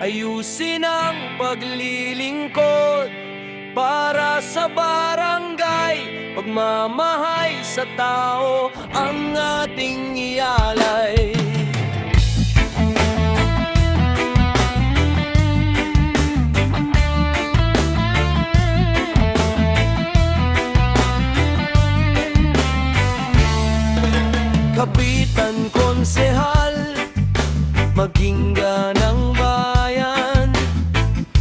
Ayusin ang paglilingkod para sa barangay, pagmamahay sa tao ang ating ialay. Kapitan, konsehal, maging ganang bayan,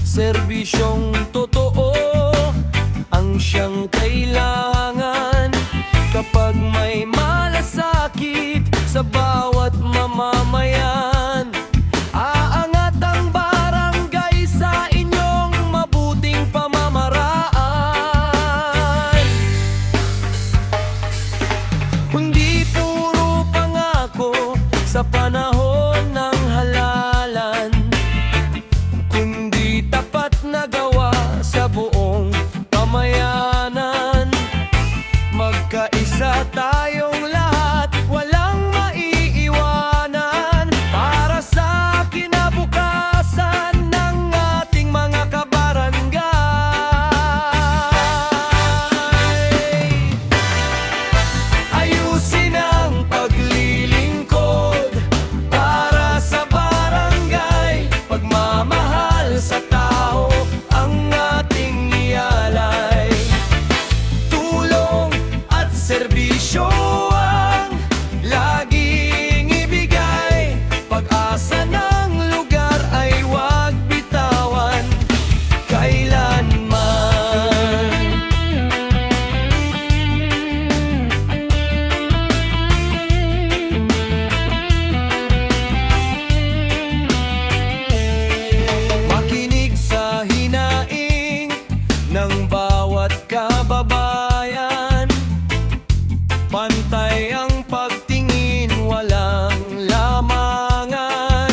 serbisyong totoo ang siyang kailangan. Kapag may malasakit sa bawat mamamayan, aangat ang barangay sa inyong mabuting pamamaraan. Hindi puro pangako sa panahon ng halalan, kundi tapat na gawa sa buong pamayanan. Magkaisa tayong lahat, walang maiiwanan, para sa kinabukasan ng ating mga kabarangay. Ayusin ang paglilingkod para sa barangay, pagmamahal sa tao ang ating ialay. Tulong at serbisyo ang laging ibigay, pag-asa ng lugar ay huwag bitawan kailanman. Makinig sa hinaing ng bawat kababayan, pantay ang pagtingin, walang lamangan.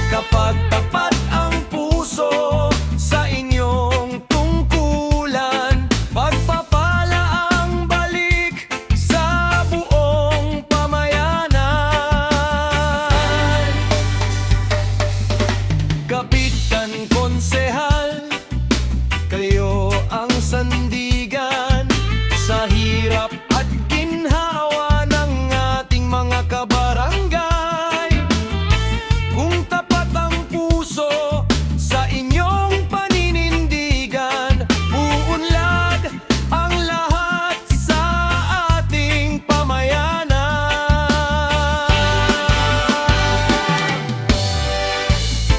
Kapag tapat ang puso sa inyong tungkulan, pagpapala ang balik sa buong pamayanan. Kapitan, konsehal, kayo ang sandigan sa hirap at ginhawa ng ating mga kabarangay. Kung tapat ang puso sa inyong paninindigan, uunlad ang lahat sa ating pamayanan.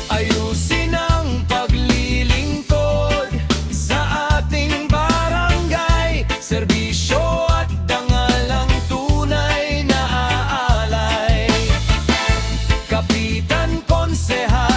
Ayusin ang paglilingkod sa ating barangay, serbisyo at dangal ang tunay na aalay. Kapitan, konsehal,